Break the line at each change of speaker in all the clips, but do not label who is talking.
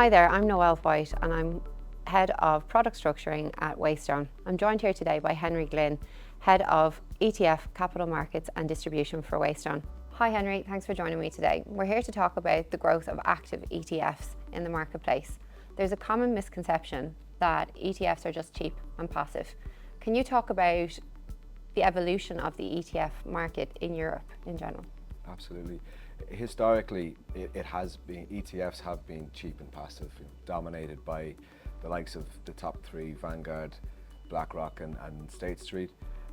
Hi there, I'm Noelle White and I'm Head of Product Structuring at Waystone. I'm joined here today by Henry Glynn, Head of ETF, Capital Markets and Distribution for Waystone. Hi Henry, thanks for joining me today. We're here to talk about the growth of active ETFs in the marketplace. There's a common misconception that ETFs are just cheap and passive. Can you talk about the evolution of the ETF market in Europe in general?
Absolutely. Historically, ETFs have been cheap and passive, dominated by the likes of the top three, Vanguard, BlackRock and State Street.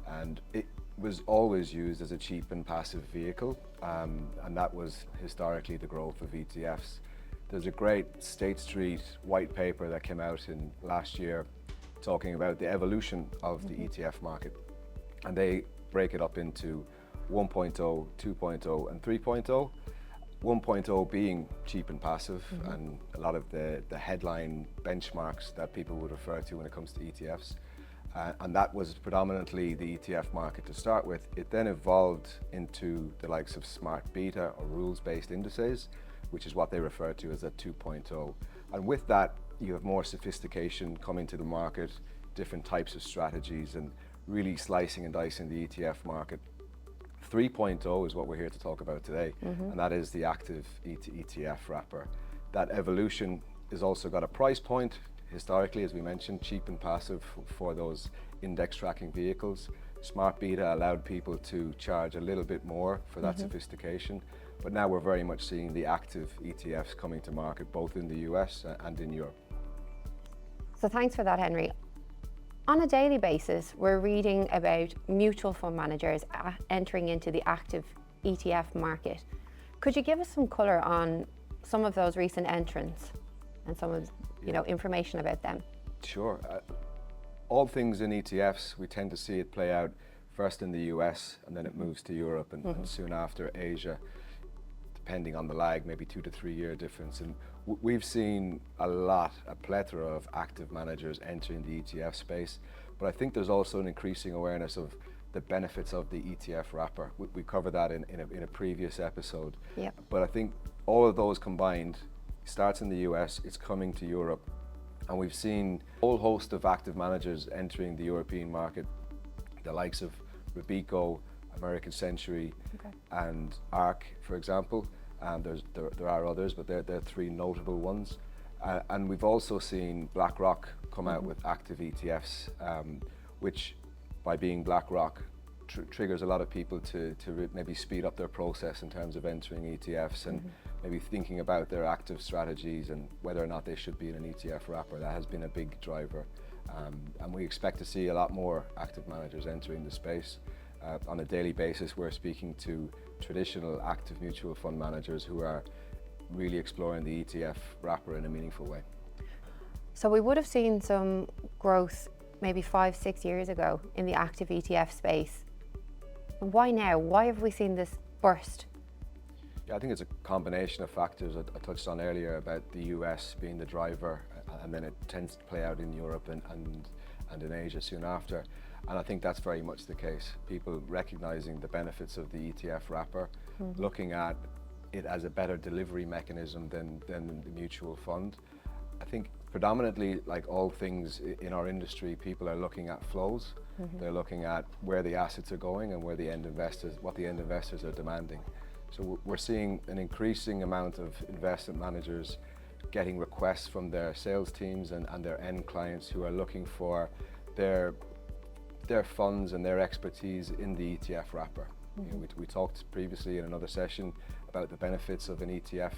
And it was always used as a cheap and passive vehicle. And that was historically the growth of ETFs. There's a great State Street white paper that came out in last year talking about the evolution of the ETF market. And they break it up into 1.0, 2.0 and 3.0. 1.0 being cheap and passive, and a lot of the headline benchmarks that people would refer to when it comes to ETFs. And that was predominantly the ETF market to start with. It then evolved into the likes of smart beta or rules-based indices, which is what they refer to as a 2.0. And with that, you have more sophistication coming to the market, different types of strategies, and really slicing and dicing the ETF market. 3.0 is what we're here to talk about today, and that is the active ETF wrapper. That evolution has also got a price point, historically, as we mentioned, cheap and passive for those index tracking vehicles. Smart beta allowed people to charge a little bit more for that sophistication, but now we're very much seeing the active ETFs coming to market, both in the US and in Europe.
So thanks for that, Henry. On a daily basis, we're reading about mutual fund managers entering into the active ETF market. Could you give us some colour on some of those recent entrants and some of information about them?
Sure. All things in ETFs, we tend to see it play out first in the US and then it moves to Europe and soon after Asia, depending on the lag, maybe 2 to 3 year difference. And we've seen a plethora of active managers entering the ETF space, but I think there's also an increasing awareness of the benefits of the ETF wrapper. We covered that in a previous episode.
Yep.
But I think all of those combined starts in the US, it's coming to Europe, and we've seen a whole host of active managers entering the European market, the likes of Robeco, American Century, and ARK, for example. There are others, but they're three notable ones. And we've also seen BlackRock come out with active ETFs, which, by being BlackRock, triggers a lot of people to maybe speed up their process in terms of entering ETFs and maybe thinking about their active strategies and whether or not they should be in an ETF wrapper. That has been a big driver. And we expect to see a lot more active managers entering the space. On a daily basis, we're speaking to traditional active mutual fund managers who are really exploring the ETF wrapper in a meaningful way.
So we would have seen some growth maybe 5-6 years ago in the active ETF space. Why now? Why have we seen this burst?
Yeah, I think it's a combination of factors. I touched on earlier about the US being the driver, and then it tends to play out in Europe and in Asia soon after. And I think that's very much the case. People recognizing the benefits of the ETF wrapper, looking at it as a better delivery mechanism than the mutual fund. I think predominantly, like all things in our industry, people are looking at flows. They're looking at where the assets are going and what the end investors are demanding. So we're seeing an increasing amount of investment managers getting requests from their sales teams and their end clients who are looking for their funds and their expertise in the ETF wrapper. We talked previously in another session about the benefits of an ETF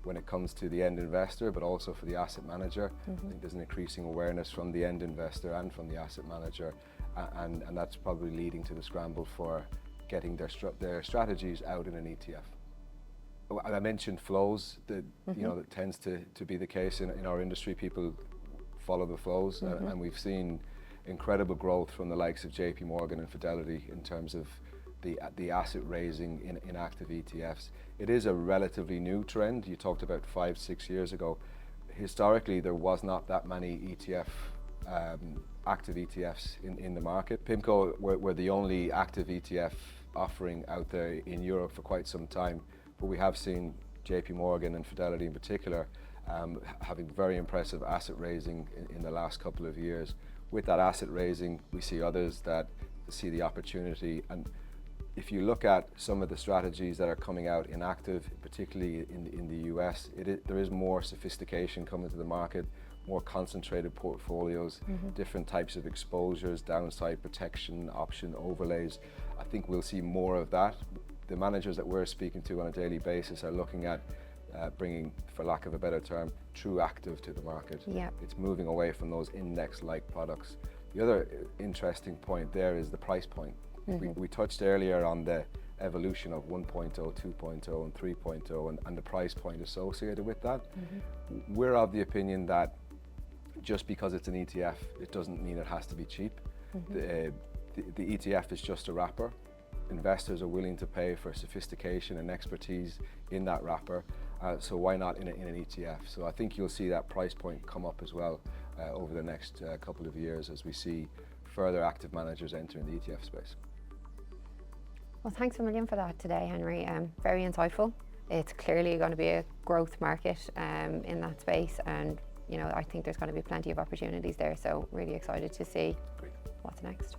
when it comes to the end investor, but also for the asset manager. I think there's an increasing awareness from the end investor and from the asset manager, and that's probably leading to the scramble for getting their strategies out in an ETF. I mentioned flows, that tends to be the case in our industry. People follow the flows, and we've seen incredible growth from the likes of JP Morgan and Fidelity in terms of the asset raising in active ETFs. It is a relatively new trend. You talked about 5-6 years ago. Historically, there was not that many active ETFs in the market. PIMCO were the only active ETF offering out there in Europe for quite some time, but we have seen JP Morgan and Fidelity in particular having very impressive asset raising in the last couple of years. With that asset raising, we see others that see the opportunity. And if you look at some of the strategies that are coming out in active, particularly in the US, there is more sophistication coming to the market, more concentrated portfolios, different types of exposures, downside protection, option overlays. I think we'll see more of that. The managers that we're speaking to on a daily basis are looking at bringing, for lack of a better term, true active to the market.
Yeah.
It's moving away from those index-like products. The other interesting point there is the price point. We touched earlier on the evolution of 1.0, 2.0 and 3.0 and the price point associated with that. We're of the opinion that just because it's an ETF, it doesn't mean it has to be cheap. The ETF is just a wrapper. Investors are willing to pay for sophistication and expertise in that wrapper, so why not in an ETF? So I think you'll see that price point come up as well over the next couple of years as we see further active managers entering the ETF space.
Well, thanks a million for that today, Henry. Very insightful. It's clearly going to be a growth market in that space, and I think there's going to be plenty of opportunities there. So really excited to see what's next.